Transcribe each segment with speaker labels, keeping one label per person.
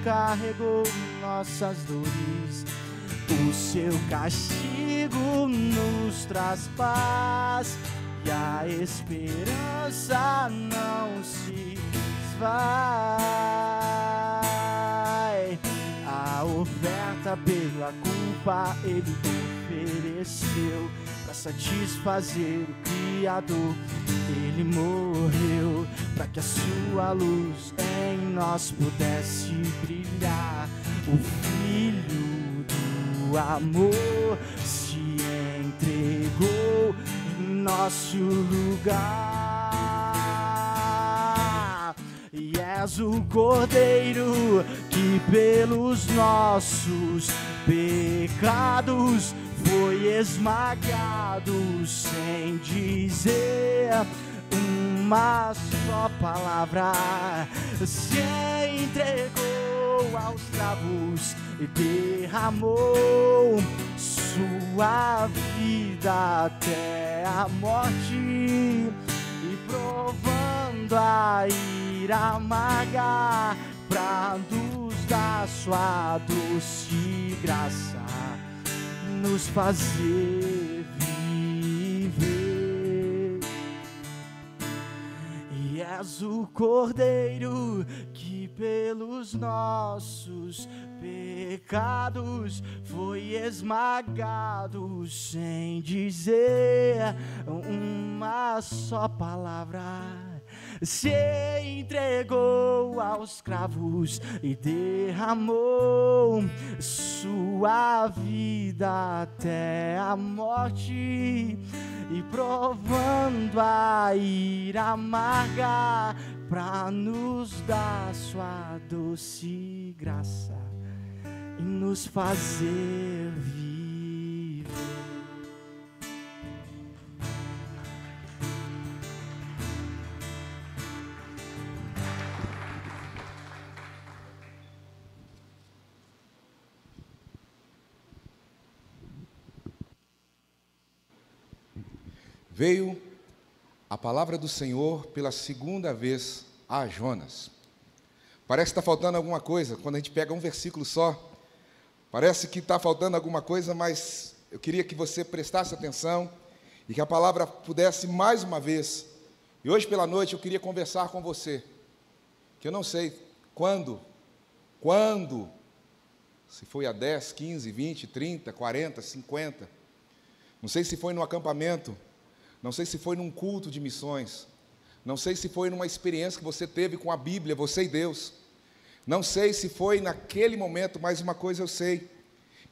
Speaker 1: carregou nossas dores. O seu castigo nos traz paz e a esperança não se esvai. A oferta pela culpa ele ofereceu para satisfazer o Criador. Ele morreu para que a sua luz em nós pudesse brilhar. O Filho do amor se entregou em nosso lugar. E és o Cordeiro que pelos nossos pecados foi esmagado, sem dizer uma só palavra. Se entregou aos cravos e derramou sua vida até a morte, e provando a ira amarga pra nos dar sua doce graça, nos fazer viver. E és o Cordeiro que pelos nossos pecados foi esmagado, sem dizer uma só palavra. Se entregou aos cravos e derramou sua vida até a morte, e provando a ira amarga pra nos dar sua doce graça e nos fazer viver.
Speaker 2: Veio a palavra do Senhor pela segunda vez a Jonas. Parece que está faltando alguma coisa, quando a gente pega um versículo só, parece que está faltando alguma coisa, mas eu queria que você prestasse atenção e que a palavra pudesse mais uma vez. E hoje pela noite eu queria conversar com você, que eu não sei quando, se foi há 10, 15, 20, 30, 40, 50, não sei se foi no acampamento, não sei se foi num culto de missões, não sei se foi numa experiência que você teve com a Bíblia, você e Deus, não sei se foi naquele momento, mas uma coisa eu sei,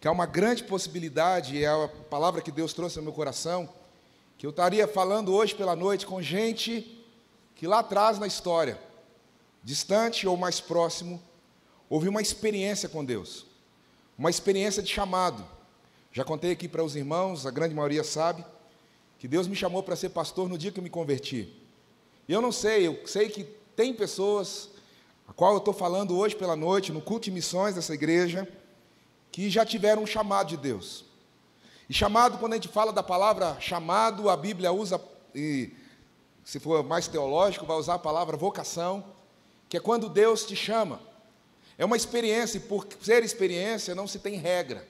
Speaker 2: que há uma grande possibilidade, e é a palavra que Deus trouxe no meu coração, que eu estaria falando hoje pela noite com gente que lá atrás na história, distante ou mais próximo, houve uma experiência com Deus, uma experiência de chamado. Já contei aqui para os irmãos, a grande maioria sabe, que Deus me chamou para ser pastor no dia que eu me converti. E eu não sei, eu sei que tem pessoas, a qual eu estou falando hoje pela noite, no culto de missões dessa igreja, que já tiveram um chamado de Deus. E chamado, quando a gente fala da palavra chamado, a Bíblia usa, e se for mais teológico, vai usar a palavra vocação, que é quando Deus te chama. É uma experiência, e por ser experiência, não se tem regra.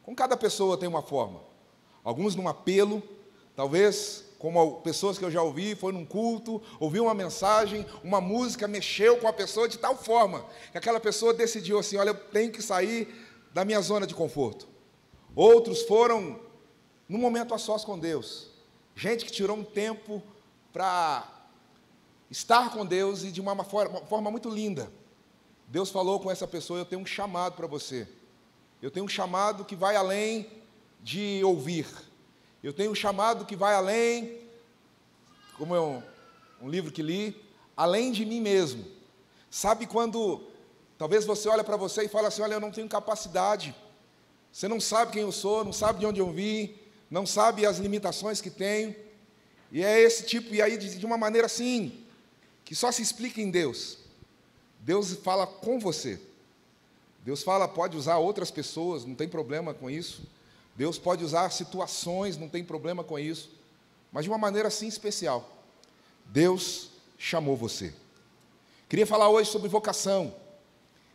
Speaker 2: Com cada pessoa tem uma forma. Alguns num apelo, talvez, como pessoas que eu já ouvi, foi num culto, ouviu uma mensagem, uma música, mexeu com a pessoa de tal forma, que aquela pessoa decidiu assim, olha, eu tenho que sair da minha zona de conforto. Outros foram num momento a sós com Deus. Gente que tirou um tempo para estar com Deus e de uma forma muito linda. Deus falou com essa pessoa, eu tenho um chamado para você. Eu tenho um chamado que vai além de ouvir. Eu tenho um chamado que vai além, como é um livro que li, além de mim mesmo. Sabe quando, talvez você olha para você e fala assim, olha, eu não tenho capacidade. Você não sabe quem eu sou, não sabe de onde eu vim, não sabe as limitações que tenho. E é esse tipo, e aí de uma maneira assim, que só se explica em Deus. Deus fala com você. Deus fala, pode usar outras pessoas, não tem problema com isso. Deus pode usar situações, não tem problema com isso. Mas de uma maneira assim especial. Deus chamou você. Queria falar hoje sobre vocação.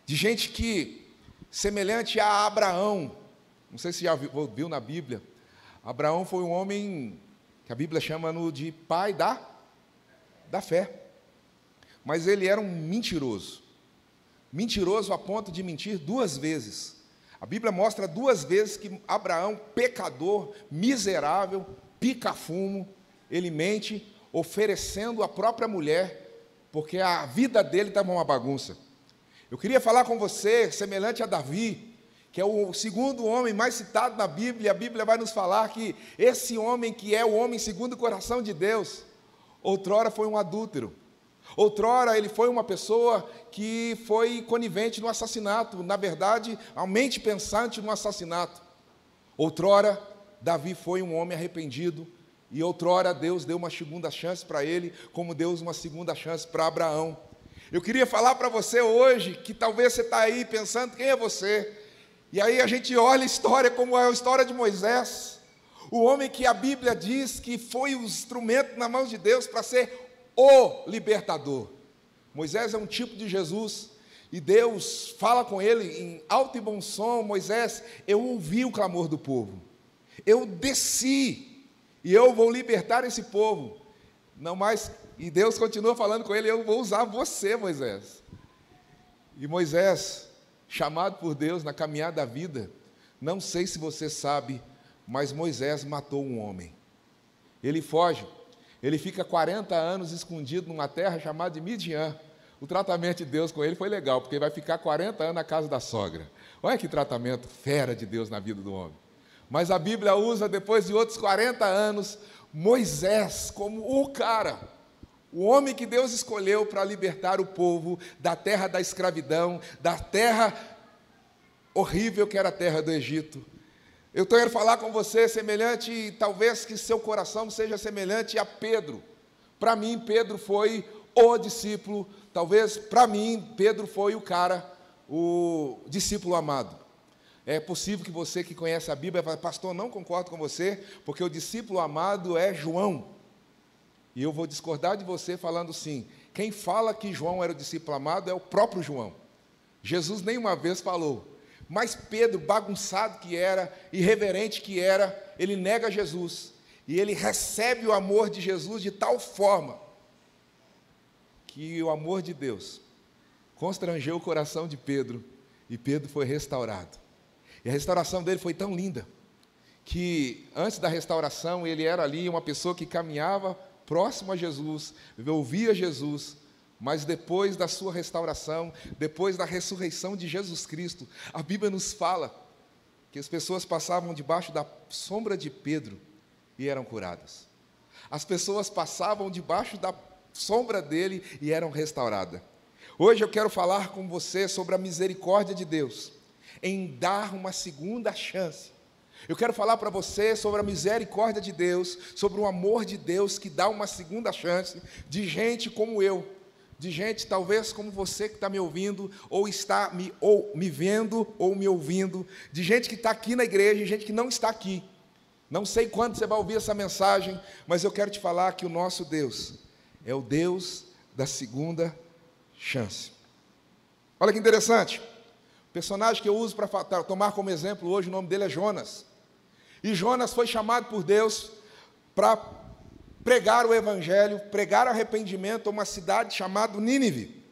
Speaker 2: de gente que, semelhante a Abraão, não sei se já viu na Bíblia, Abraão foi um homem que a Bíblia chama de pai da fé. Mas ele era um mentiroso. Mentiroso a ponto de mentir 2 vezes. A Bíblia mostra 2 vezes que Abraão, pecador, miserável, pica-fumo, ele mente, oferecendo a própria mulher, porque a vida dele estava uma bagunça. Eu queria falar com você, semelhante a Davi, que é o segundo homem mais citado na Bíblia, e a Bíblia vai nos falar que esse homem, que é o homem segundo o coração de Deus, outrora foi um adúltero. Outrora ele foi uma pessoa que foi conivente no assassinato, na verdade, a mente pensante no assassinato. Outrora, Davi foi um homem arrependido, e outrora Deus deu uma segunda chance para ele, como deu uma segunda chance para Abraão. Eu queria falar para você hoje, que talvez você está aí pensando, quem é você? E aí a gente olha a história como é a história de Moisés, o homem que a Bíblia diz que foi o instrumento na mão de Deus para ser o libertador. Moisés é um tipo de Jesus, e Deus fala com ele em alto e bom som: Moisés, eu ouvi o clamor do povo, eu desci, e eu vou libertar esse povo. Não mais, e Deus continua falando com ele: eu vou usar você, Moisés. E Moisés, chamado por Deus na caminhada da vida, não sei se você sabe, mas Moisés matou um homem. Ele foge, ele fica 40 anos escondido numa terra chamada de Midian. O tratamento de Deus com ele foi legal, porque ele vai ficar 40 anos na casa da sogra. Olha que tratamento fera de Deus na vida do homem. Mas a Bíblia usa, depois de outros 40 anos, Moisés como o cara, o homem que Deus escolheu para libertar o povo da terra da escravidão, da terra horrível que era a terra do Egito. Eu quero falar com você semelhante, talvez que seu coração seja semelhante a Pedro. Para mim, Pedro foi o discípulo, talvez para mim, Pedro foi o cara, o discípulo amado. É possível que você que conhece a Bíblia fale: pastor, não concordo com você, porque o discípulo amado é João. E eu vou discordar de você falando sim. Quem fala que João era o discípulo amado é o próprio João. Jesus nenhuma vez falou. Mas Pedro, bagunçado que era, irreverente que era, ele nega Jesus. E ele recebe o amor de Jesus de tal forma que o amor de Deus constrangeu o coração de Pedro, e Pedro foi restaurado. E a restauração dele foi tão linda, que antes da restauração ele era ali uma pessoa que caminhava próximo a Jesus, ouvia Jesus, mas depois da sua restauração, depois da ressurreição de Jesus Cristo, a Bíblia nos fala que as pessoas passavam debaixo da sombra de Pedro e eram curadas. As pessoas passavam debaixo da sombra dele e eram restauradas. Hoje eu quero falar com você sobre a misericórdia de Deus em dar uma segunda chance. Eu quero falar para você sobre a misericórdia de Deus, sobre o amor de Deus que dá uma segunda chance de gente como eu, de gente talvez como você que está me ouvindo, ou está me vendo, ou me ouvindo, de gente que está aqui na igreja e gente que não está aqui. Não sei quando você vai ouvir essa mensagem, mas eu quero te falar que o nosso Deus é o Deus da segunda chance. Olha que interessante, o personagem que eu uso para tomar como exemplo hoje, o nome dele é Jonas. E Jonas foi chamado por Deus para pregar o evangelho, pregar arrependimento a uma cidade chamada Nínive.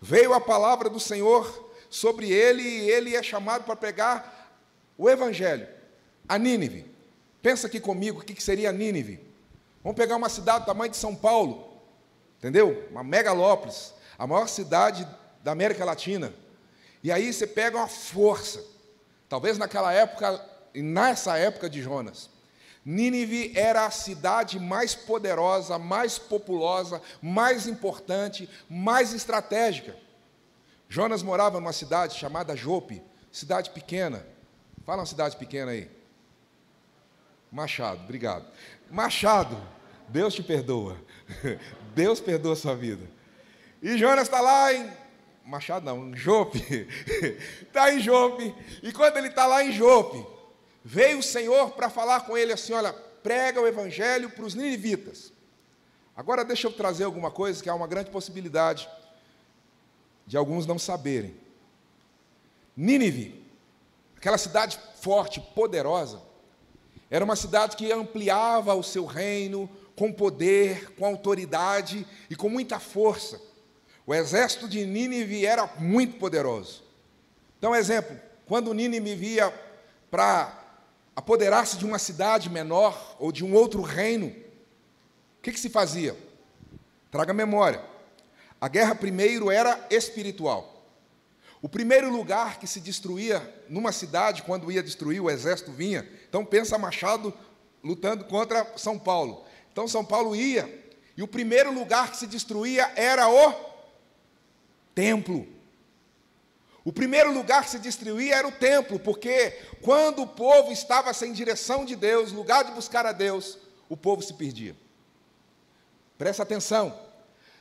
Speaker 2: Veio a palavra do Senhor sobre ele, e ele é chamado para pregar o evangelho a Nínive. Pensa aqui comigo, o que seria Nínive? Vamos pegar uma cidade do tamanho de São Paulo, entendeu? Uma megalópolis, a maior cidade da América Latina. E aí você pega uma força, talvez naquela época, e nessa época de Jonas, Nínive era a cidade mais poderosa, mais populosa, mais importante, mais estratégica. Jonas morava numa cidade chamada Jope, cidade pequena. Fala uma cidade pequena aí. Machado, obrigado. Machado, Deus te perdoa. Deus perdoa a sua vida. E Jonas está lá em Machado não, Jope. Está em Jope. E quando ele está lá em Jope, veio o Senhor para falar com ele assim: olha, prega o evangelho para os ninivitas. Agora deixa eu trazer alguma coisa que há uma grande possibilidade de alguns não saberem. Nínive, aquela cidade forte, poderosa, era uma cidade que ampliava o seu reino com poder, com autoridade e com muita força. O exército de Nínive era muito poderoso. Então, exemplo, quando Nínive via para apoderar-se de uma cidade menor ou de um outro reino, o que se fazia? Traga memória. A guerra primeiro era espiritual. O primeiro lugar que se destruía numa cidade, quando ia destruir, o exército vinha. Então, pensa Machado lutando contra São Paulo. Então, São Paulo ia, e o primeiro lugar que se destruía era o templo. O primeiro lugar que se destruía era o templo, porque quando o povo estava sem direção de Deus, lugar de buscar a Deus, o povo se perdia. Presta atenção,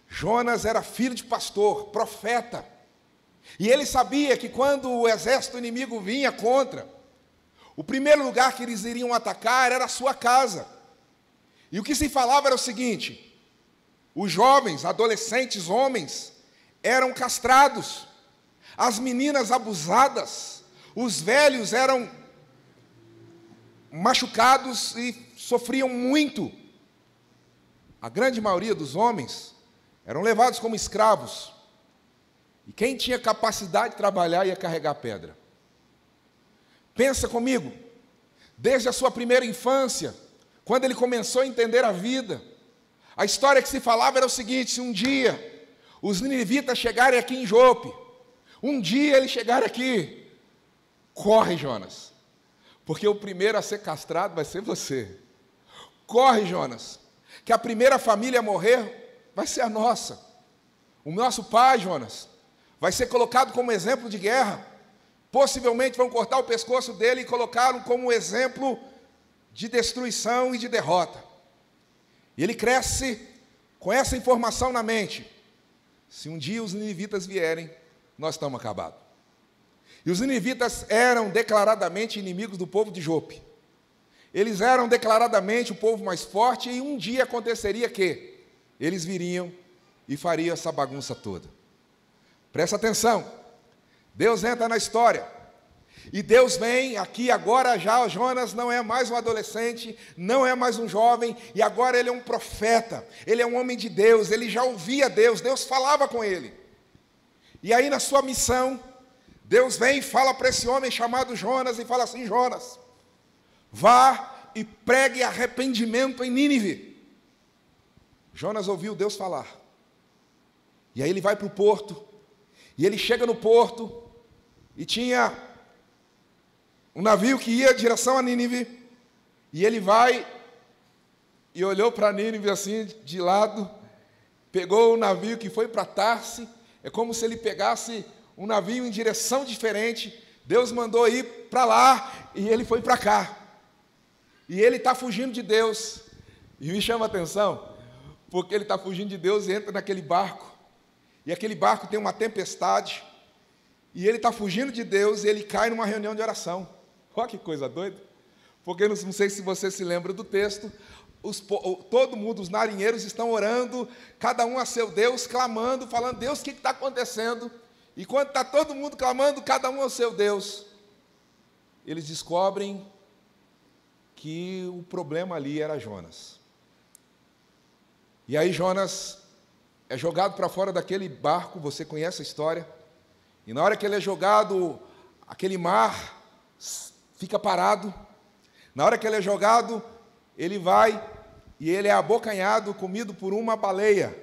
Speaker 2: Jonas era filho de pastor, profeta, e ele sabia que quando o exército inimigo vinha contra, o primeiro lugar que eles iriam atacar era a sua casa. E o que se falava era o seguinte: os jovens, adolescentes, homens, eram castrados, as meninas abusadas, os velhos eram machucados e sofriam muito. A grande maioria dos homens eram levados como escravos. E quem tinha capacidade de trabalhar ia carregar pedra. Pensa comigo, desde a sua primeira infância, quando ele começou a entender a vida, a história que se falava era o seguinte: se um dia os ninivitas chegarem aqui em Jope, um dia eles chegarem aqui, corre, Jonas, porque o primeiro a ser castrado vai ser você. Corre, Jonas, que a primeira família a morrer vai ser a nossa. O nosso pai, Jonas, vai ser colocado como exemplo de guerra. Possivelmente vão cortar o pescoço dele e colocá-lo como exemplo de destruição e de derrota. E ele cresce com essa informação na mente: se um dia os ninivitas vierem, nós estamos acabados. E os ninivitas eram declaradamente inimigos do povo de Jope. Eles eram declaradamente o povo mais forte, e um dia aconteceria que eles viriam e fariam essa bagunça toda. Presta atenção, Deus entra na história, e Deus vem aqui agora já. Jonas não é mais um adolescente, não é mais um jovem, e agora ele é um profeta, ele é um homem de Deus, ele já ouvia Deus, Deus falava com ele. E aí na sua missão, Deus vem e fala para esse homem chamado Jonas, e fala assim: Jonas, vá e pregue arrependimento em Nínive. Jonas ouviu Deus falar, e aí ele vai para o porto, e ele chega no porto, e tinha um navio que ia em direção a Nínive, e ele vai e olhou para Nínive assim, de lado, pegou o navio que foi para Tarse. É como se ele pegasse um navio em direção diferente. Deus mandou ir para lá, e ele foi para cá. E ele está fugindo de Deus. E me chama a atenção, porque ele está fugindo de Deus e entra naquele barco. E aquele barco tem uma tempestade, e ele está fugindo de Deus, e ele cai numa reunião de oração. Olha que coisa doida. Porque não sei se você se lembra do texto, todo mundo, os marinheiros estão orando, cada um a seu Deus, clamando, falando: Deus, o que está acontecendo? E quando está todo mundo clamando, cada um ao seu Deus, eles descobrem que o problema ali era Jonas. E aí Jonas é jogado para fora daquele barco, você conhece a história, e na hora que ele é jogado, aquele mar fica parado. Na hora que ele é jogado, ele vai e ele é abocanhado, comido por uma baleia.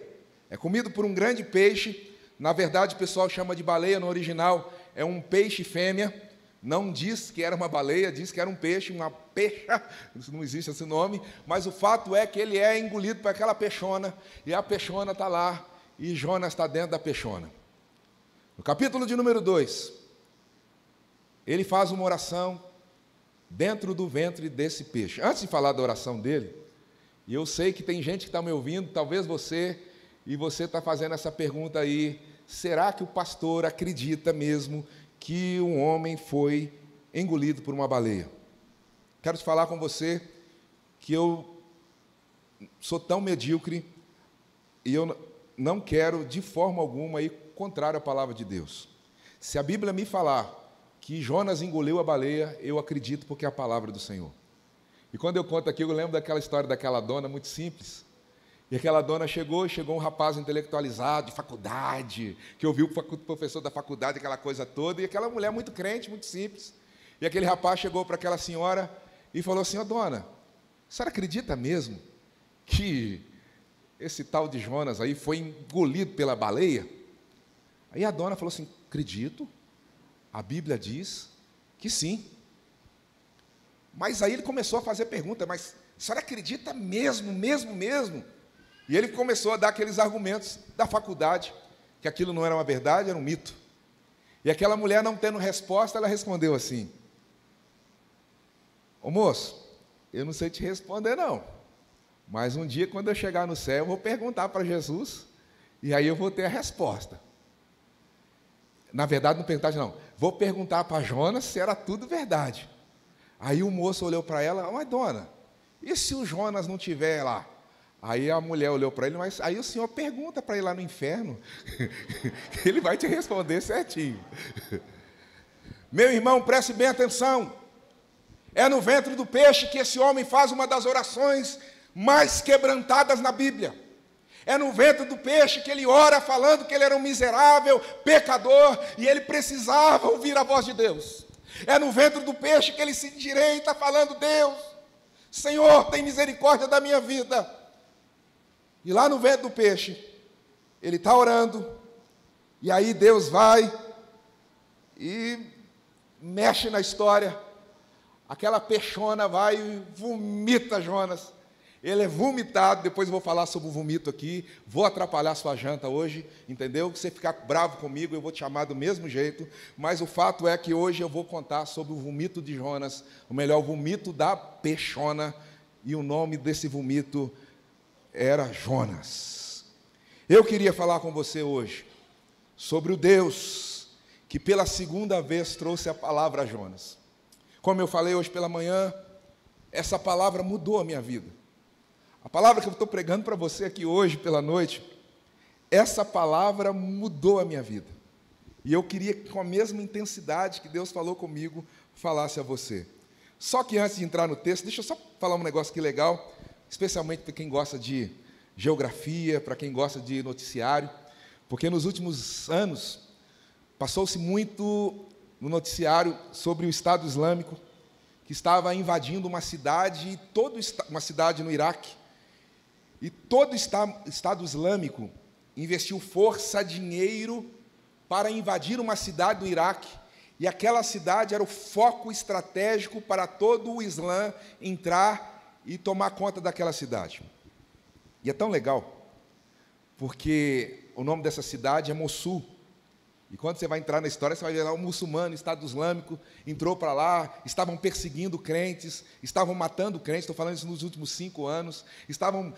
Speaker 2: É comido por um grande peixe. Na verdade, o pessoal chama de baleia, no original é um peixe fêmea. Não diz que era uma baleia, diz que era um peixe, uma peixa, não existe esse nome, mas o fato é que ele é engolido por aquela peixona, e a peixona está lá, e Jonas está dentro da peixona. No capítulo de número 2, ele faz uma oração dentro do ventre desse peixe. Antes de falar da oração dele, e eu sei que tem gente que está me ouvindo, talvez você está fazendo essa pergunta aí: será que o pastor acredita mesmo que um homem foi engolido por uma baleia? Quero te falar com você que eu sou tão medíocre, e eu não quero de forma alguma ir contrário à palavra de Deus. Se a Bíblia me falar que Jonas engoliu a baleia, eu acredito porque é a palavra do Senhor. E quando eu conto aqui, eu lembro daquela história daquela dona muito simples. E aquela dona chegou um rapaz intelectualizado, de faculdade, que ouviu o professor da faculdade, aquela coisa toda, e aquela mulher muito crente, muito simples. E aquele rapaz chegou para aquela senhora e falou assim: ó dona, a senhora acredita mesmo que esse tal de Jonas aí foi engolido pela baleia? Aí a dona falou assim: acredito, a Bíblia diz que sim. Mas aí ele começou a fazer pergunta: mas a senhora acredita mesmo? E ele começou a dar aqueles argumentos da faculdade, que aquilo não era uma verdade, era um mito. E aquela mulher, não tendo resposta, ela respondeu assim: ô moço, eu não sei te responder não, mas um dia quando eu chegar no céu, eu vou perguntar para Jesus, e aí eu vou ter a resposta. Na verdade, não perguntar não, vou perguntar para Jonas se era tudo verdade. Aí o moço olhou para ela: mas dona, e se o Jonas não estiver lá? Aí a mulher olhou para ele: mas aí o senhor pergunta para ele lá no inferno, ele vai te responder certinho. Meu irmão, preste bem atenção, é no ventre do peixe que esse homem faz uma das orações mais quebrantadas na Bíblia. É no ventre do peixe que ele ora falando que ele era um miserável pecador e ele precisava ouvir a voz de Deus. É no ventre do peixe que ele se endireita falando: Deus, Senhor, tem misericórdia da minha vida. E lá no ventre do peixe, ele está orando, e aí Deus vai e mexe na história. Aquela peixona vai e vomita Jonas. Ele é vomitado. Depois eu vou falar sobre o vomito aqui. Vou atrapalhar sua janta hoje, entendeu? Se você ficar bravo comigo, eu vou te chamar do mesmo jeito. Mas o fato é que hoje eu vou contar sobre o vomito de Jonas, ou melhor, o vomito da peixona. E o nome desse vomito era Jonas. Eu queria falar com você hoje sobre o Deus que pela segunda vez trouxe a palavra a Jonas. Como eu falei hoje pela manhã, essa palavra mudou a minha vida. A palavra que eu estou pregando para você aqui hoje pela noite, essa palavra mudou a minha vida. E eu queria que, com a mesma intensidade que Deus falou comigo, falasse a você. Só que antes de entrar no texto, deixa eu só falar um negócio aqui legal, especialmente para quem gosta de geografia, para quem gosta de noticiário, porque nos últimos anos passou-se muito no noticiário sobre o Estado Islâmico, que estava invadindo uma cidade, uma cidade no Iraque, e todo o Estado Islâmico investiu força, dinheiro, para invadir uma cidade do Iraque, e aquela cidade era o foco estratégico para todo o Islã entrar e tomar conta daquela cidade. E é tão legal, porque o nome dessa cidade é Mossul. E quando você vai entrar na história, você vai ver lá um muçulmano, Estado Islâmico, entrou para lá, estavam perseguindo crentes, estavam matando crentes, estou falando isso nos últimos 5 anos, estavam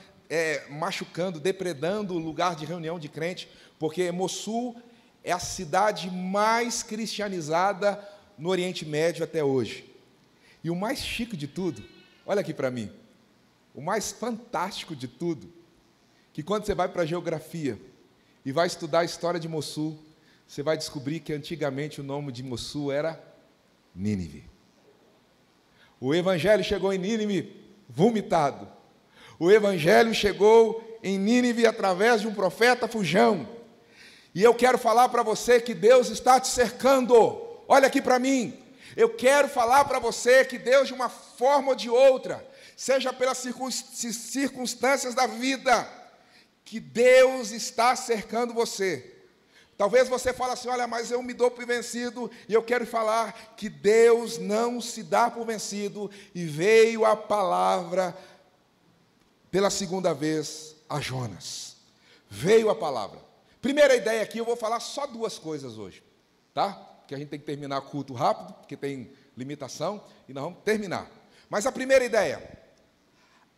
Speaker 2: machucando, depredando o lugar de reunião de crente, porque Mossul é a cidade mais cristianizada no Oriente Médio até hoje. E o mais chique de tudo, olha aqui para mim, o mais fantástico de tudo, que quando você vai para a geografia e vai estudar a história de Mossul, você vai descobrir que antigamente o nome de Mossul era Nínive. O Evangelho chegou em Nínive vomitado. O Evangelho chegou em Nínive através de um profeta fujão. E eu quero falar para você que Deus está te cercando. Olha aqui para mim. Eu quero falar para você que Deus, de uma forma ou de outra, seja pelas circunstâncias da vida, que Deus está cercando você. Talvez você fale assim: olha, mas eu me dou por vencido, e eu quero falar que Deus não se dá por vencido, e veio a palavra pela segunda vez a Jonas. Veio a palavra. Primeira ideia aqui, eu vou falar só 2 coisas hoje, tá? Porque a gente tem que terminar o culto rápido, porque tem limitação, e nós vamos terminar. Mas a primeira ideia,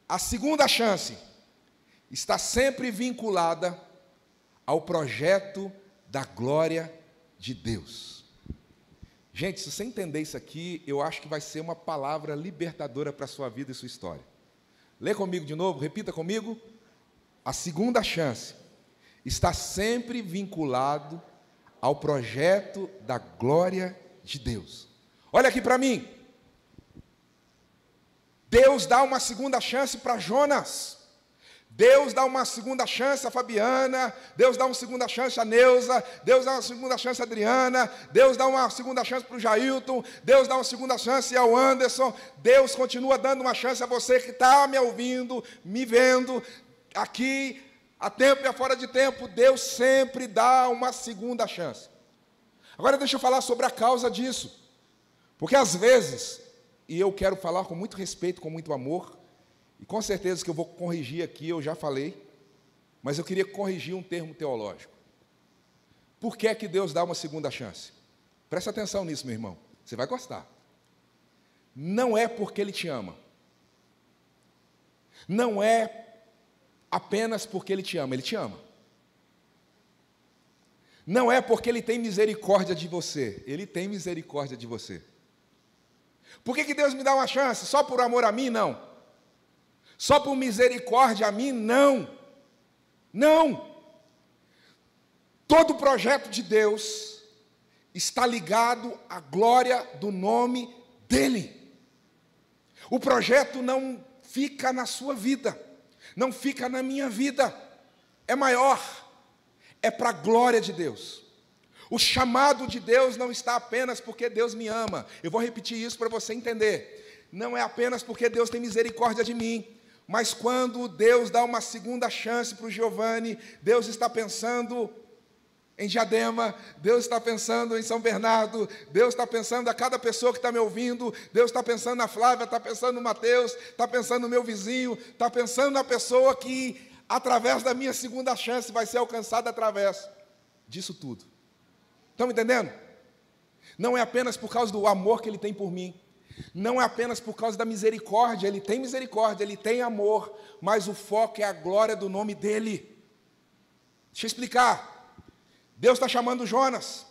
Speaker 2: a segunda chance, está sempre vinculada ao projeto da glória de Deus. Gente, se você entender isso aqui, eu acho que vai ser uma palavra libertadora para a sua vida e sua história. Lê comigo de novo, repita comigo. A segunda chance está sempre vinculado ao projeto da glória de Deus. Olha aqui para mim. Deus dá uma segunda chance para Jonas. Deus dá uma segunda chance a Fabiana, Deus dá uma segunda chance a Neuza, Deus dá uma segunda chance a Adriana, Deus dá uma segunda chance para o Jailton, Deus dá uma segunda chance ao Anderson, Deus continua dando uma chance a você que está me ouvindo, me vendo, aqui, a tempo e a fora de tempo, Deus sempre dá uma segunda chance. Agora deixa eu falar sobre a causa disso, porque às vezes, e eu quero falar com muito respeito, com muito amor, e com certeza que eu vou corrigir aqui, eu já falei, mas eu queria corrigir um termo teológico. Por que é que Deus dá uma segunda chance? Presta atenção nisso, meu irmão, você vai gostar. Não é porque Ele te ama. Não é apenas porque Ele te ama, Ele te ama. Não é porque Ele tem misericórdia de você, Ele tem misericórdia de você. Por que Deus me dá uma chance? Só por amor a mim? Não. Só por misericórdia a mim? Não. Não. Todo projeto de Deus está ligado à glória do nome dEle. O projeto não fica na sua vida, não fica na minha vida, é maior, é para a glória de Deus. O chamado de Deus não está apenas porque Deus me ama. Eu vou repetir isso para você entender. Não é apenas porque Deus tem misericórdia de mim, mas quando Deus dá uma segunda chance para o Giovanni, Deus está pensando em Diadema, Deus está pensando em São Bernardo, Deus está pensando a cada pessoa que está me ouvindo, Deus está pensando na Flávia, está pensando no Mateus, está pensando no meu vizinho, está pensando na pessoa que, através da minha segunda chance, vai ser alcançada através disso tudo. Estão me entendendo? Não é apenas por causa do amor que Ele tem por mim, não é apenas por causa da misericórdia, Ele tem misericórdia, Ele tem amor, mas o foco é a glória do nome dEle. Deixa eu explicar. Deus está chamando Jonas,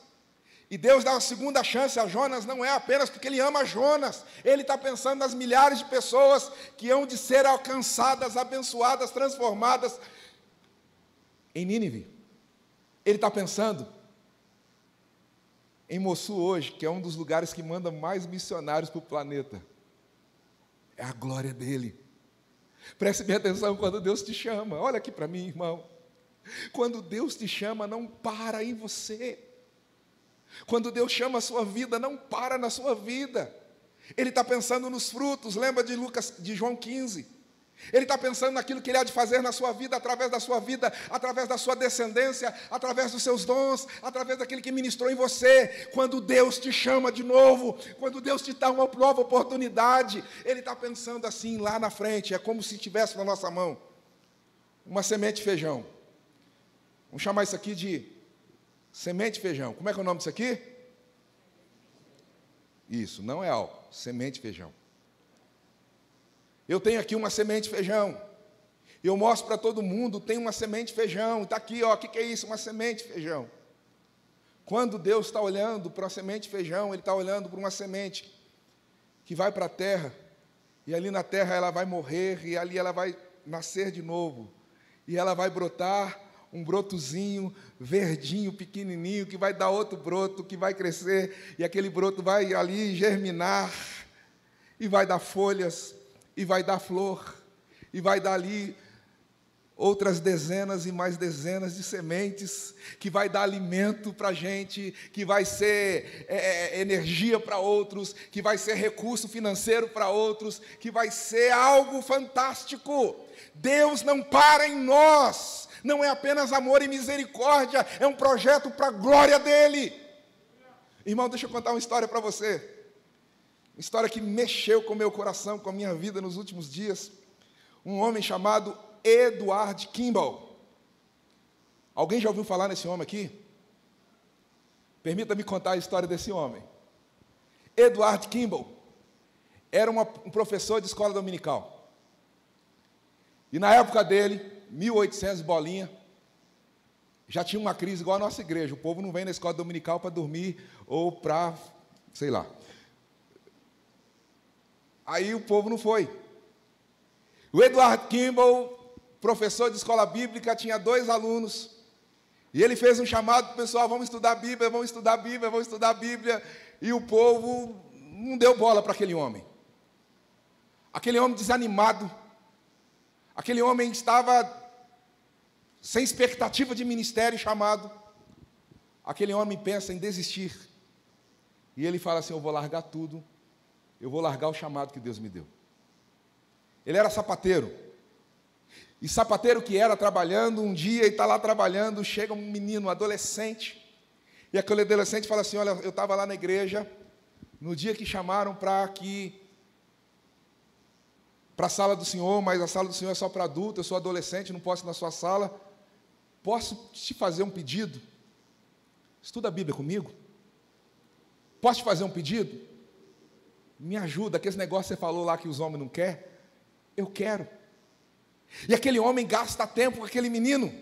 Speaker 2: e Deus dá uma segunda chance a Jonas, não é apenas porque Ele ama Jonas, Ele está pensando nas milhares de pessoas que hão de ser alcançadas, abençoadas, transformadas em Nínive. Ele está pensando em Mossul hoje, que é um dos lugares que manda mais missionários para o planeta. É a glória dEle. Preste bem atenção quando Deus te chama. Olha aqui para mim, irmão. Quando Deus te chama, não para em você. Quando Deus chama a sua vida, não para na sua vida. Ele está pensando nos frutos. Lembra de João 15? Ele está pensando naquilo que Ele há de fazer na sua vida, através da sua vida, através da sua descendência, através dos seus dons, através daquele que ministrou em você. Quando Deus te chama de novo, quando Deus te dá uma nova oportunidade, Ele está pensando assim lá na frente. É como se tivesse na nossa mão uma semente de feijão. Vamos chamar isso aqui de semente de feijão. Como é que é o nome disso aqui? Isso, não é álcool, semente de feijão. Eu tenho aqui uma semente de feijão. Eu mostro para todo mundo, tem uma semente de feijão. Está aqui, ó, o que é isso? Uma semente de feijão. Quando Deus está olhando para a semente de feijão, Ele está olhando para uma semente que vai para a terra, e ali na terra ela vai morrer, e ali ela vai nascer de novo, e ela vai brotar um brotozinho, verdinho, pequenininho, que vai dar outro broto, que vai crescer, e aquele broto vai ali germinar, e vai dar folhas, e vai dar flor, e vai dar ali outras dezenas e mais dezenas de sementes, que vai dar alimento para a gente, que vai ser energia para outros, que vai ser recurso financeiro para outros, que vai ser algo fantástico. Deus não para em nós, não é apenas amor e misericórdia, é um projeto para a glória dEle. Irmão, deixa eu contar uma história para você. Uma história que mexeu com o meu coração, com a minha vida nos últimos dias. Um homem chamado Edward Kimball. Alguém já ouviu falar nesse homem aqui? Permita-me contar a história desse homem. Edward Kimball era um professor de escola dominical. E na época dele, 1800 bolinha, já tinha uma crise igual a nossa igreja. O povo não vem na escola dominical para dormir ou para, sei lá. Aí o povo não foi. O Edward Kimball, professor de escola bíblica, tinha 2 alunos, E ele fez um chamado para o pessoal, vamos estudar a Bíblia, vamos estudar a Bíblia, vamos estudar a Bíblia. E o povo não deu bola para aquele homem. Aquele homem desanimado. Aquele homem estava sem expectativa de ministério chamado. Aquele homem pensa em desistir. E ele fala assim, eu vou largar tudo. Eu vou largar o chamado que Deus me deu. Ele era sapateiro. E sapateiro que era, trabalhando, um dia ele está lá trabalhando, chega um menino, um adolescente, e aquele adolescente fala assim, olha, eu estava lá na igreja, no dia que chamaram para a sala do Senhor, mas a sala do Senhor é só para adulto, eu sou adolescente, não posso ir na sua sala, posso te fazer um pedido? Estuda a Bíblia comigo? Posso te fazer um pedido? Me ajuda, aquele negócio que você falou lá que os homens não querem, eu quero. E aquele homem gasta tempo com aquele menino.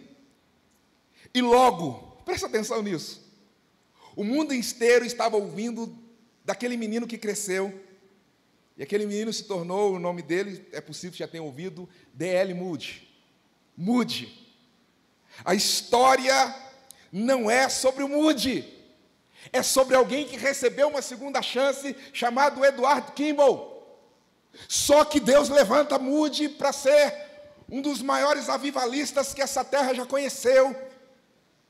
Speaker 2: E logo, presta atenção nisso, o mundo inteiro estava ouvindo daquele menino que cresceu. E aquele menino se tornou, o nome dele, é possível que já tenha ouvido, D.L. Moody. Moody. A história não é sobre o Moody. É sobre alguém que recebeu uma segunda chance, chamado Edward Kimball. Só que Deus levanta Moody para ser um dos maiores avivalistas que essa terra já conheceu.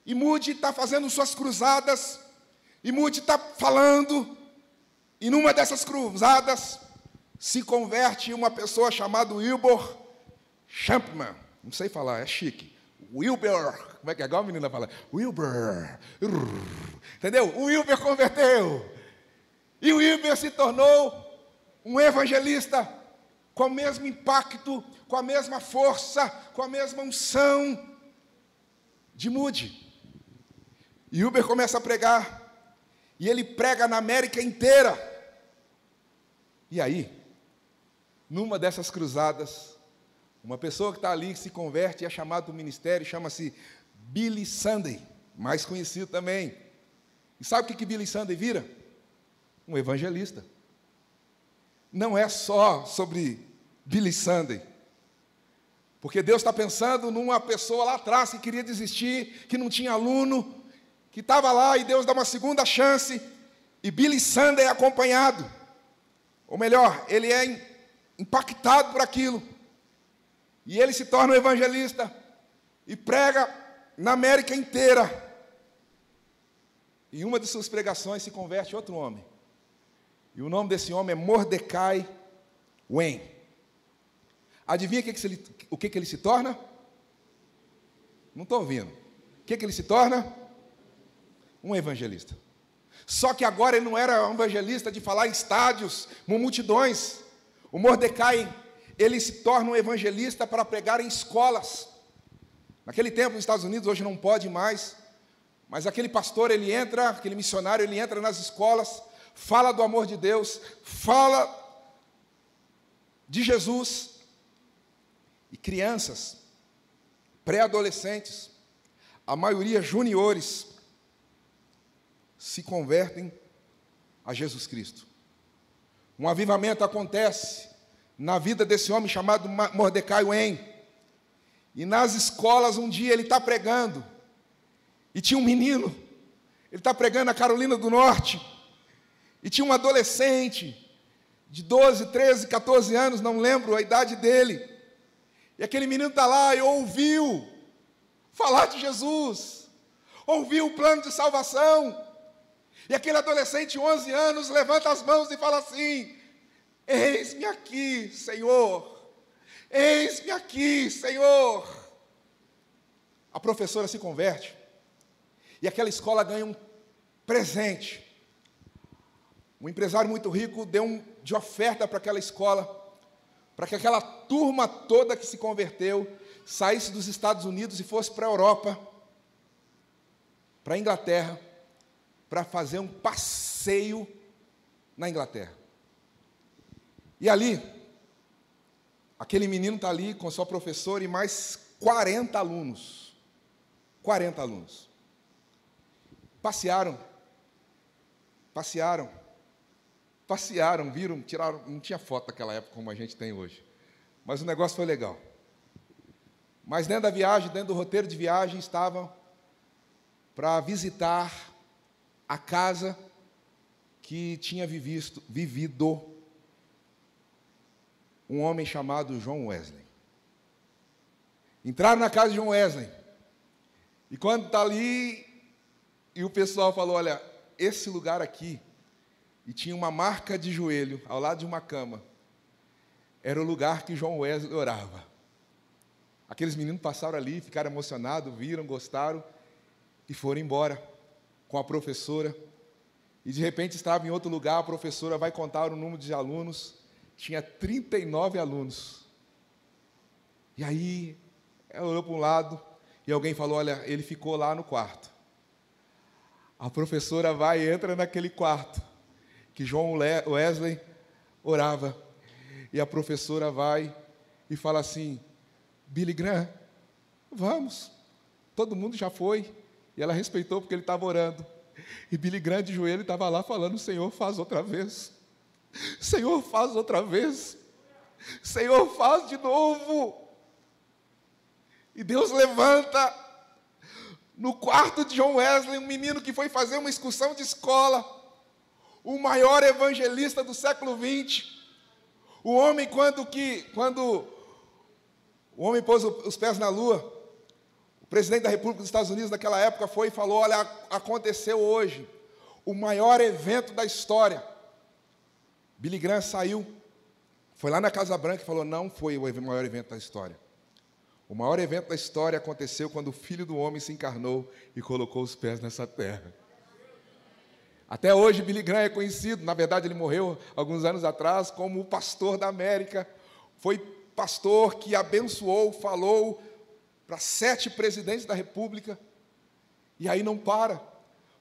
Speaker 2: E Moody está fazendo suas cruzadas. E Moody está falando. E numa dessas cruzadas, se converte uma pessoa chamada Wilbur Champman. Não sei falar, é chique. Wilbur. Como é que é? Igual a menina fala. Wilbur. Entendeu? O Wilbur converteu. E o Wilbur se tornou um evangelista com o mesmo impacto, com a mesma força, com a mesma unção de Moody. E Wilbur começa a pregar. E ele prega na América inteira. E aí, numa dessas cruzadas, uma pessoa que está ali, que se converte e é chamado para o ministério, chama-se Billy Sunday, mais conhecido também. E sabe o que Billy Sunday vira? Um evangelista. Não é só sobre Billy Sunday, porque Deus está pensando numa pessoa lá atrás que queria desistir, que não tinha aluno, que estava lá e Deus dá uma segunda chance, e Billy Sunday é acompanhado, ou melhor, ele é impactado por aquilo, e ele se torna um evangelista, e prega na América inteira. E uma de suas pregações se converte outro homem, e o nome desse homem é Mordecai Wayne. Adivinha o que ele se torna? Não estou ouvindo. O que ele se torna? Um evangelista. Só que agora ele não era um evangelista de falar em estádios, com multidões. O Mordecai, ele se torna um evangelista para pregar em escolas. Naquele tempo, nos Estados Unidos, hoje não pode mais, mas aquele pastor, ele entra, aquele missionário, ele entra nas escolas, fala do amor de Deus, fala de Jesus. E crianças, pré-adolescentes, a maioria juniores, se convertem a Jesus Cristo. Um avivamento acontece na vida desse homem chamado Mordecai Wayne. E nas escolas, um dia ele está pregando, e tinha um menino, ele está pregando na Carolina do Norte, e tinha um adolescente de 12, 13, 14 anos, não lembro a idade dele. E aquele menino está lá e ouviu falar de Jesus, ouviu o plano de salvação. E aquele adolescente de 11 anos levanta as mãos e fala assim: eis-me aqui, Senhor, eis-me aqui, Senhor. A professora se converte, e aquela escola ganha um presente. Um empresário muito rico deu de oferta para aquela escola, para que aquela turma toda que se converteu saísse dos Estados Unidos e fosse para a Europa, para a Inglaterra, para fazer um passeio na Inglaterra. E ali, aquele menino está ali com sua professora e mais 40 alunos. 40 alunos. Passearam, viram, tiraram, não tinha foto naquela época como a gente tem hoje, mas o negócio foi legal. Mas dentro da viagem, dentro do roteiro de viagem, estavam para visitar a casa que tinha vivido um homem chamado John Wesley. Entraram na casa de John Wesley, e quando está ali, e o pessoal falou, olha, esse lugar aqui, e tinha uma marca de joelho, ao lado de uma cama, era o lugar que John Wesley orava. Aqueles meninos passaram ali, ficaram emocionados, viram, gostaram, e foram embora com a professora, e de repente estava em outro lugar, a professora vai contar o número de alunos, tinha 39 alunos. E aí, ela olhou para um lado, e alguém falou, olha, ele ficou lá no quarto. A professora vai e entra naquele quarto, que John Wesley orava, e a professora vai e fala assim, Billy Graham, vamos, todo mundo já foi, e ela respeitou porque ele estava orando, e Billy Graham de joelho estava lá falando, Senhor, faz outra vez, Senhor, faz outra vez, Senhor, faz de novo, e Deus levanta, no quarto de John Wesley, um menino que foi fazer uma excursão de escola, o maior evangelista do século XX, o homem quando o homem pôs os pés na lua, o presidente da República dos Estados Unidos naquela época foi e falou, olha, aconteceu hoje o maior evento da história. Billy Graham saiu, foi lá na Casa Branca e falou, não foi o maior evento da história. O maior evento da história aconteceu quando o Filho do Homem se encarnou e colocou os pés nessa terra. Até hoje, Billy Graham é conhecido, na verdade ele morreu alguns anos atrás, como o pastor da América. Foi pastor que abençoou, falou para 7 presidentes da República. E aí não para,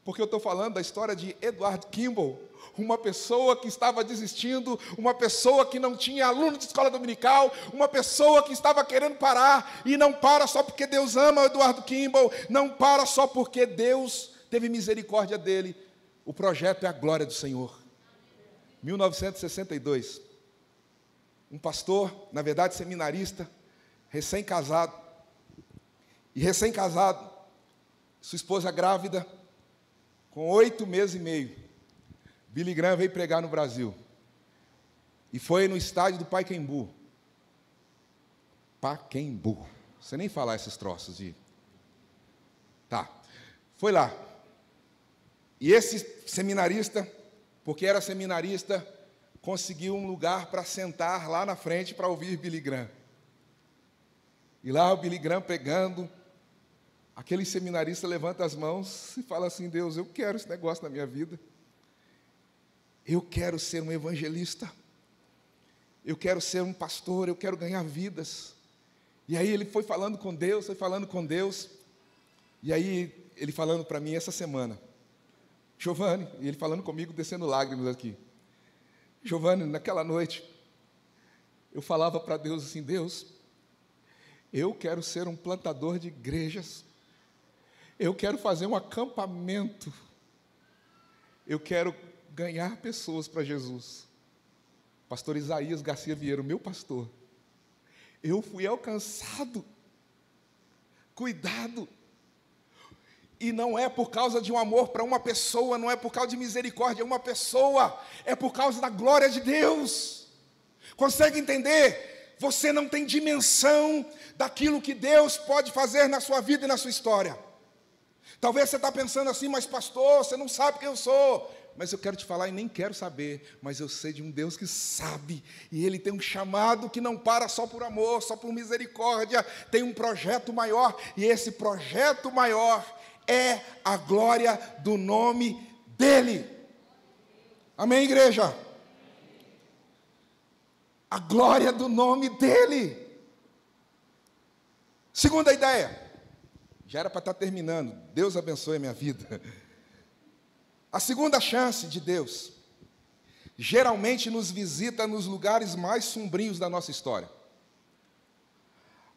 Speaker 2: porque eu estou falando da história de Edward Kimball, uma pessoa que estava desistindo, uma pessoa que não tinha aluno de escola dominical, uma pessoa que estava querendo parar, e não para só porque Deus ama Edward Kimball, não para só porque Deus teve misericórdia dele. O projeto é a glória do Senhor. 1962, um pastor, na verdade seminarista, recém-casado, sua esposa grávida, com 8 meses e meio, Billy Graham veio pregar no Brasil, e foi no estádio do Pacaembu, você nem falar esses troços de... Tá, foi lá, e esse seminarista, porque era seminarista, conseguiu um lugar para sentar lá na frente para ouvir Billy Graham. E lá o Billy Graham pregando, aquele seminarista levanta as mãos e fala assim, Deus, eu quero esse negócio na minha vida. Eu quero ser um evangelista. Eu quero ser um pastor, eu quero ganhar vidas. E aí ele foi falando com Deus, e aí ele falando para mim essa semana, Giovanni, e ele falando comigo, descendo lágrimas aqui. Giovanni, naquela noite, eu falava para Deus assim, Deus, eu quero ser um plantador de igrejas, eu quero fazer um acampamento, eu quero ganhar pessoas para Jesus. Pastor Isaías Garcia Vieira, o meu pastor, eu fui alcançado, cuidado, e não é por causa de um amor para uma pessoa, não é por causa de misericórdia, é uma pessoa, é por causa da glória de Deus. Consegue entender? Você não tem dimensão daquilo que Deus pode fazer na sua vida e na sua história. Talvez você está pensando assim, mas pastor, você não sabe quem eu sou. Mas eu quero te falar e nem quero saber, mas eu sei de um Deus que sabe, e Ele tem um chamado que não para só por amor, só por misericórdia, tem um projeto maior, e esse projeto maior é a glória do nome dEle. Amém, igreja? A glória do nome dEle. Segunda ideia, já era para estar terminando, Deus abençoe a minha vida. A segunda chance de Deus, geralmente nos visita nos lugares mais sombrios da nossa história.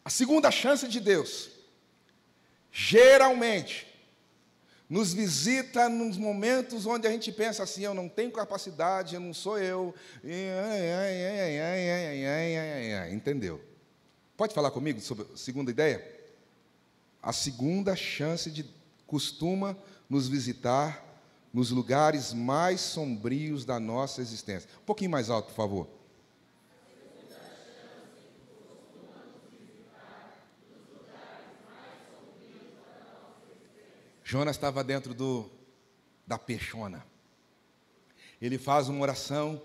Speaker 2: A segunda chance de Deus, geralmente, nos visita nos momentos onde a gente pensa assim, eu não tenho capacidade, eu não sou eu, entendeu? Pode falar comigo sobre a segunda ideia? A segunda chance costuma nos visitar nos lugares mais sombrios da nossa existência. Um pouquinho mais alto, por favor. Jonas estava dentro da peixona. Ele faz uma oração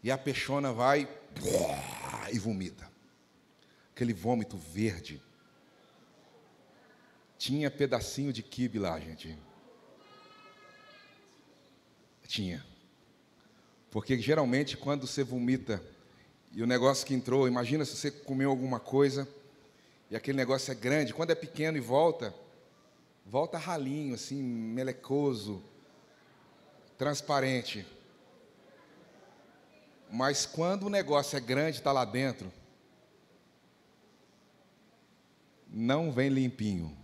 Speaker 2: e a peixona vai e vomita. Aquele vômito verde. Tinha pedacinho de quibe lá, gente. Tinha. Porque geralmente quando você vomita e o negócio que entrou, imagina se você comeu alguma coisa e aquele negócio é grande, quando é pequeno e volta ralinho, assim, melecoso, transparente. Mas quando o negócio é grande, está lá dentro, não vem limpinho.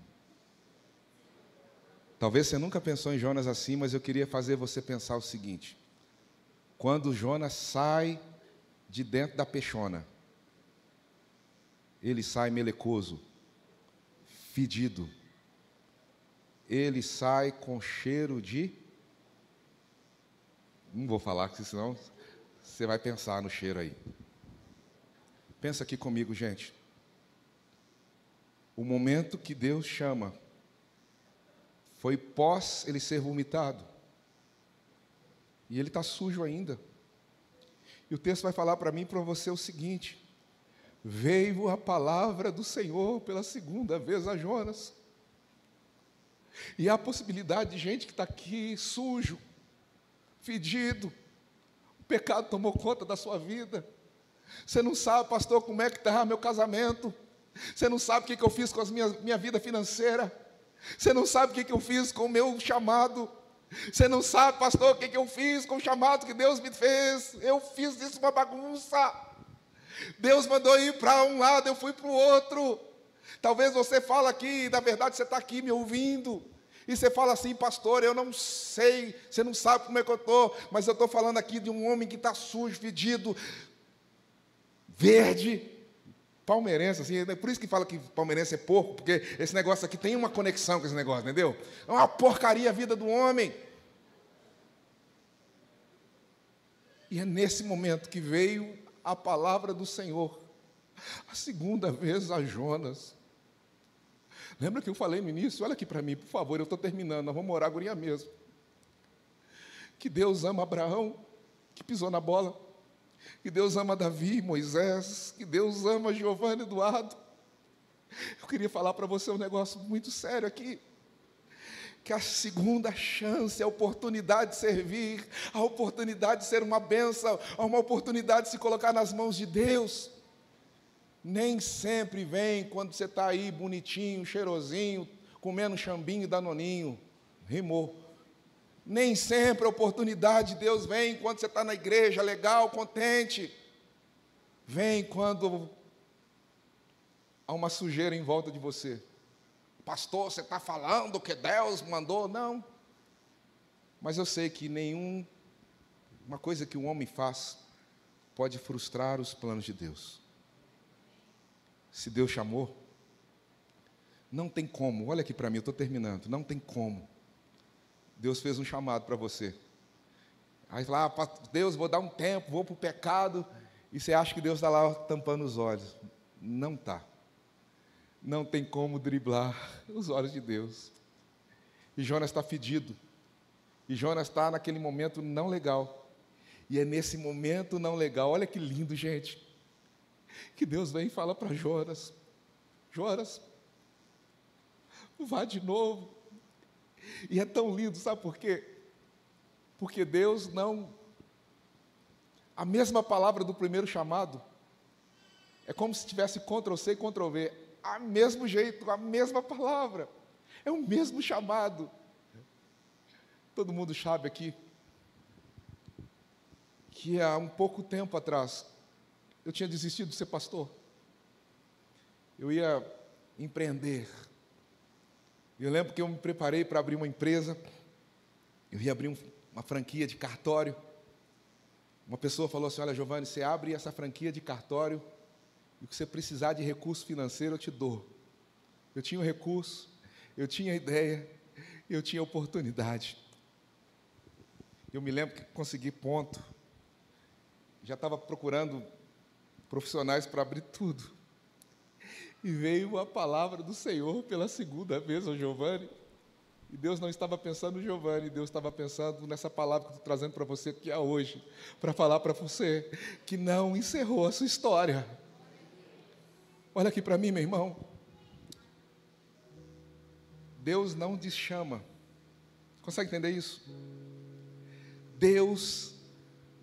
Speaker 2: Talvez você nunca pensou em Jonas assim, mas eu queria fazer você pensar o seguinte: quando Jonas sai de dentro da peixona, ele sai melecoso, fedido, ele sai com cheiro de... Não vou falar, porque senão você vai pensar no cheiro aí. Pensa aqui comigo, gente. O momento que Deus chama foi pós ele ser vomitado. E ele está sujo ainda. E o texto vai falar para mim e para você o seguinte: veio a palavra do Senhor pela segunda vez a Jonas. E há a possibilidade de gente que está aqui sujo, fedido, o pecado tomou conta da sua vida. Você não sabe, pastor, como é que está meu casamento. Você não sabe o que eu fiz com a minha vida financeira. Você não sabe o que eu fiz com o meu chamado. Você não sabe, pastor, o que eu fiz com o chamado que Deus me fez. Eu fiz isso uma bagunça. Deus mandou ir para um lado, eu fui para o outro. Talvez você fale aqui, na verdade você está aqui me ouvindo, e você fala assim: pastor, eu não sei, você não sabe como é que eu estou, mas eu estou falando aqui de um homem que está sujo, fedido, verde, palmeirense, assim, é por isso que fala que palmeirense é porco, porque esse negócio aqui tem uma conexão com esse negócio, entendeu? É uma porcaria a vida do homem. E é nesse momento que veio a palavra do Senhor, a segunda vez a Jonas. Lembra que eu falei no início? Olha aqui para mim, por favor, eu estou terminando, nós vamos orar agorinha mesmo. Que Deus ama Abraão, que pisou na bola. Que Deus ama Davi, Moisés. Que Deus ama Giovanni, Eduardo. Eu queria falar para você um negócio muito sério aqui. Que a segunda chance, a oportunidade de servir, a oportunidade de ser uma bênção, uma oportunidade de se colocar nas mãos de Deus, nem sempre vem quando você está aí bonitinho, cheirosinho, comendo chambinho e danoninho. Rimou. Nem sempre a oportunidade de Deus vem quando você está na igreja, legal, contente. Vem quando há uma sujeira em volta de você. Pastor, você está falando que Deus mandou? Não. Mas eu sei que uma coisa que um homem faz pode frustrar os planos de Deus. Se Deus chamou, não tem como. Olha aqui para mim, eu estou terminando. Não tem como. Deus fez um chamado para você. Aí lá, Deus, vou dar um tempo, vou para o pecado. E você acha que Deus está lá tampando os olhos. Não está. Não tem como driblar os olhos de Deus. E Jonas está fedido. E Jonas está naquele momento não legal. E é nesse momento não legal, olha que lindo, gente, que Deus vem e fala para Jonas: Jonas, vá de novo. E é tão lindo, sabe por quê? Porque Deus não... A mesma palavra do primeiro chamado é como se tivesse Ctrl+C e Ctrl+V. A mesmo jeito, a mesma palavra. É o mesmo chamado. Todo mundo sabe aqui que há um pouco tempo atrás eu tinha desistido de ser pastor. Eu ia empreender. Eu lembro que eu me preparei para abrir uma empresa. Eu ia abrir uma franquia de cartório. Uma pessoa falou assim: olha, Giovanni, você abre essa franquia de cartório e o que você precisar de recurso financeiro eu te dou. Eu tinha o recurso, eu tinha a ideia, eu tinha oportunidade. Eu me lembro que consegui ponto, já estava procurando profissionais para abrir tudo, e veio a palavra do Senhor pela segunda vez ao Giovanni, e Deus não estava pensando no Giovanni, Deus estava pensando nessa palavra que eu estou trazendo para você aqui hoje, para falar para você que não encerrou a sua história. Olha aqui para mim, meu irmão. Deus não deschama. Consegue entender isso? Deus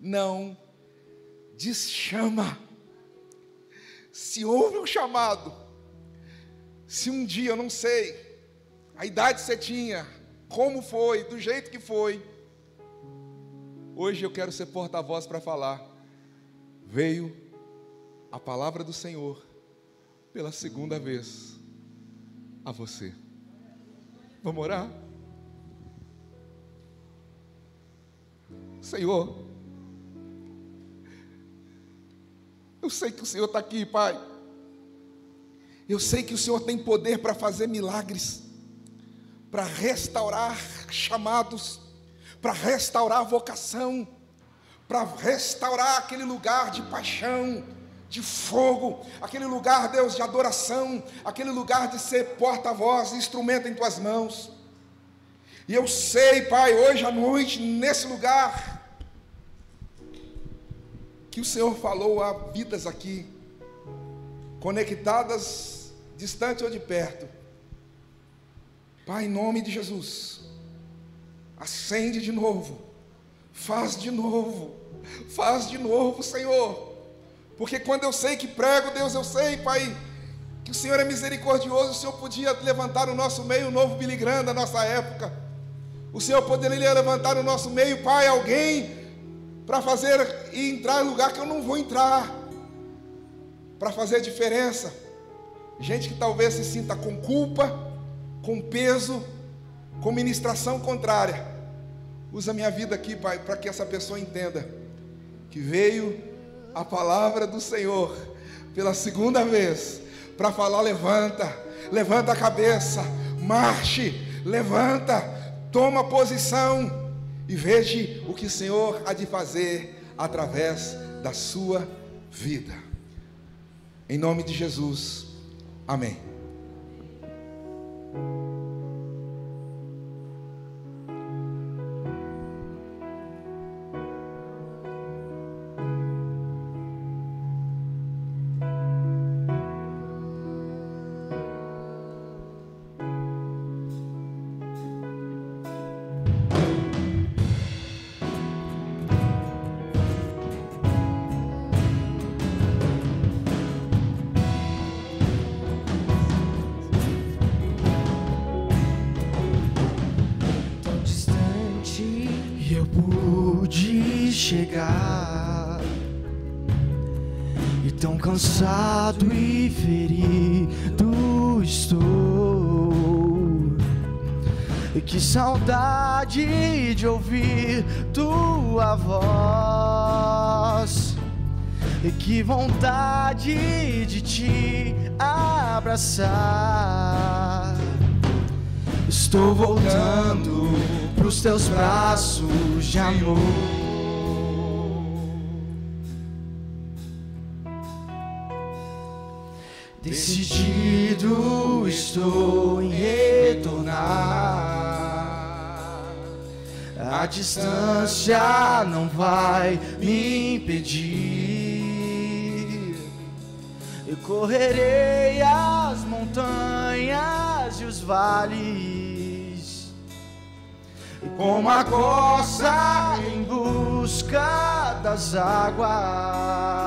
Speaker 2: não deschama. Se houve um chamado, se um dia, eu não sei, a idade que você tinha, como foi, do jeito que foi, hoje eu quero ser porta-voz para falar. Veio a palavra do Senhor pela segunda vez a você. Vamos orar? Senhor, eu sei que o Senhor está aqui, Pai. Eu sei que o Senhor tem poder para fazer milagres, para restaurar chamados, para restaurar vocação, para restaurar aquele lugar de paixão, de fogo, aquele lugar, Deus, de adoração, aquele lugar de ser porta-voz, instrumento em Tuas mãos. E eu sei, Pai, hoje à noite, nesse lugar, que o Senhor falou a vidas aqui, conectadas, distante ou de perto. Pai, em nome de Jesus, acende de novo, faz de novo, Senhor, porque quando eu sei que prego, Deus, eu sei, Pai, que o Senhor é misericordioso, o Senhor podia levantar no nosso meio um novo Billy Graham da nossa época, o Senhor poderia levantar no nosso meio, Pai, alguém para fazer e entrar em lugar que eu não vou entrar, para fazer diferença, gente que talvez se sinta com culpa, com peso, com ministração contrária. Usa minha vida aqui, Pai, para que essa pessoa entenda que veio a palavra do Senhor pela segunda vez para falar: levanta a cabeça, marche, levanta, toma posição e veja o que o Senhor há de fazer através da sua vida. Em nome de Jesus, amém.
Speaker 1: Chegar e tão cansado e ferido estou, e que saudade de ouvir tua voz, e que vontade de te abraçar. Estou voltando pros teus braços de amor. Decidido estou em retornar. A distância não vai me impedir. Eu correrei as montanhas e os vales, como a corça em busca das águas.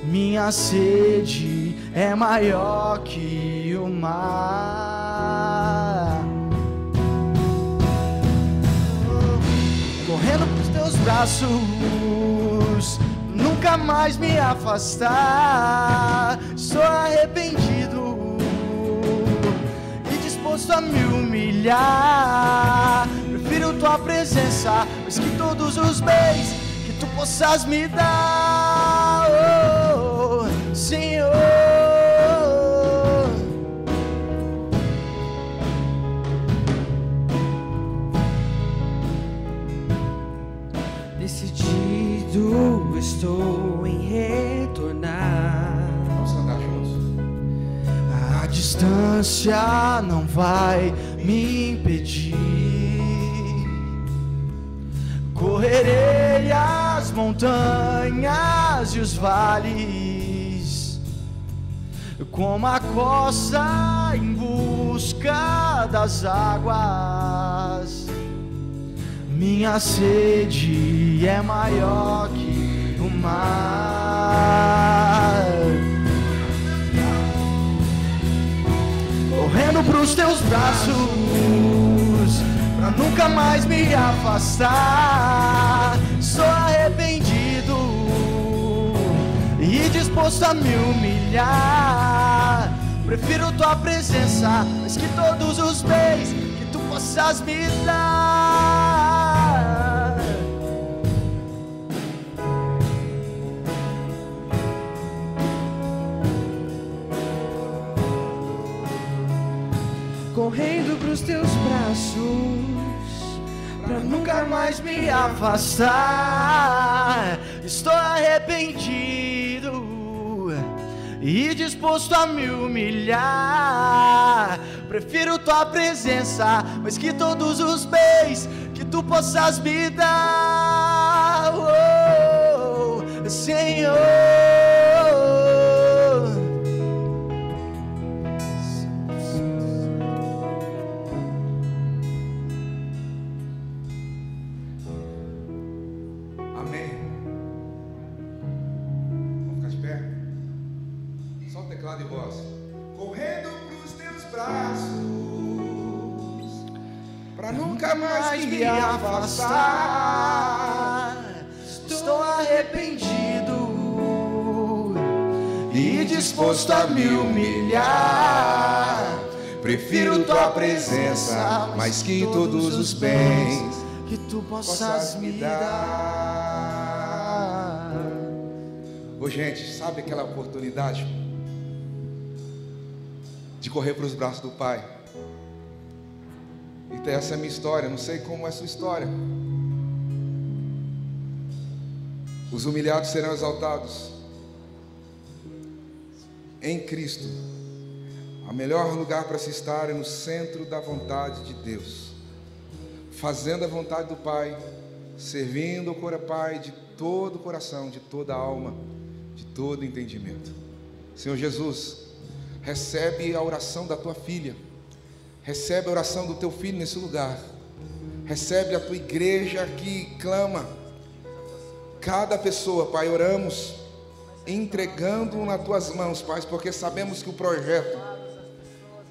Speaker 1: Minha sede é maior que o mar. Correndo pros teus braços, nunca mais me afastar. Estou arrependido e disposto a me humilhar. Prefiro tua presença mais que todos os bens que tu possas me dar, oh, Senhor. decidido estou em retornar.
Speaker 2: Vamos cantar juntos.
Speaker 1: A distância não vai me impedir. Correrei as montanhas e os vales, como a corça em busca das águas. Minha sede é maior que o mar. Correndo pros teus braços, pra nunca mais me afastar. Sou arrependido e disposto a me humilhar. Prefiro tua presença mais que todos os bens que tu possas me dar. Correndo pros teus braços, pra nunca mais me afastar. Estou arrependido e disposto a me humilhar. Prefiro tua presença mais que todos os bens que tu possas me dar, oh, Senhor.
Speaker 2: De voz. Correndo pros teus braços, pra nunca mais me afastar.
Speaker 1: Estou arrependido e disposto a me humilhar.
Speaker 2: Prefiro tua presença mais que todos os bens
Speaker 1: que tu possas me dar.
Speaker 2: Ô gente, sabe aquela oportunidade de correr para os braços do Pai? Então essa é a minha história, não sei como é a sua história. Os humilhados serão exaltados em Cristo. O melhor lugar para se estar é no centro da vontade de Deus, fazendo a vontade do Pai, servindo o Pai de todo o coração, de toda a alma, de todo o entendimento. Senhor Jesus, recebe a oração da tua filha, recebe a oração do teu filho nesse lugar, recebe a tua igreja que clama, cada pessoa, Pai, oramos, entregando nas tuas mãos, Pai, porque sabemos que o projeto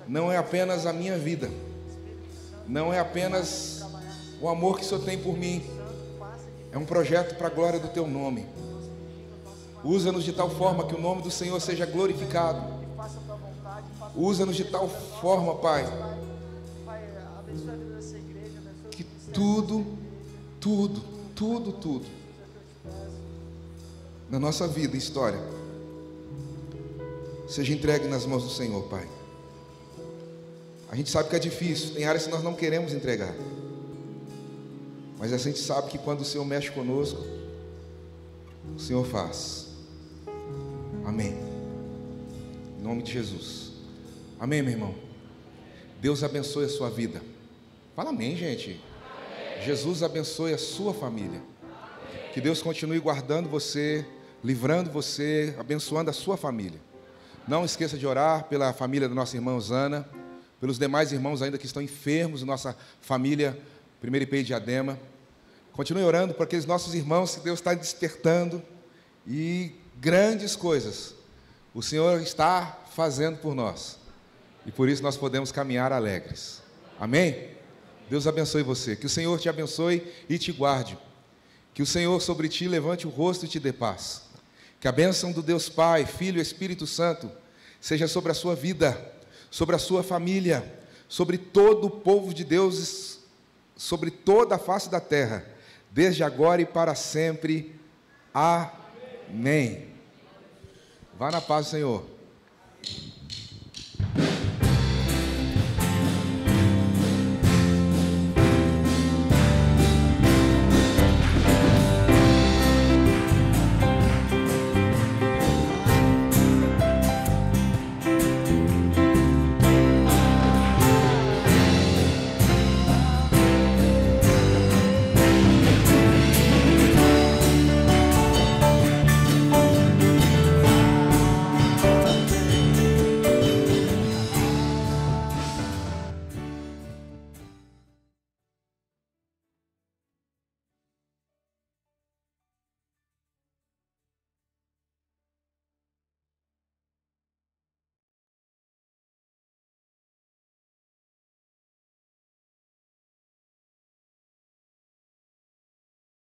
Speaker 2: não é apenas a minha vida, não é apenas o amor que o Senhor tem por mim, é um projeto para a glória do teu nome. Usa-nos de tal forma que o nome do Senhor seja glorificado. Usa-nos de tal forma, Pai, que tudo na nossa vida e história seja entregue nas mãos do Senhor, Pai. A gente sabe que é difícil, tem áreas que nós não queremos entregar, mas a gente sabe que quando o Senhor mexe conosco, o Senhor faz. Amém. Em nome de Jesus. Amém, meu irmão. Deus abençoe a sua vida. Fala amém, gente. Amém. Jesus abençoe a sua família. Amém. Que Deus continue guardando você, livrando você, abençoando a sua família. Não esqueça de orar pela família da nossa irmã Osana, pelos demais irmãos ainda que estão enfermos, nossa família 1º IP Diadema. Continue orando por aqueles nossos irmãos que Deus está despertando e grandes coisas o Senhor está fazendo por nós. E por isso nós podemos caminhar alegres. Amém? Deus abençoe você. Que o Senhor te abençoe e te guarde. Que o Senhor sobre ti levante o rosto e te dê paz. Que a bênção do Deus Pai, Filho e Espírito Santo seja sobre a sua vida, sobre a sua família, sobre todo o povo de Deus, sobre toda a face da terra, desde agora e para sempre. Amém. Vá na paz do Senhor.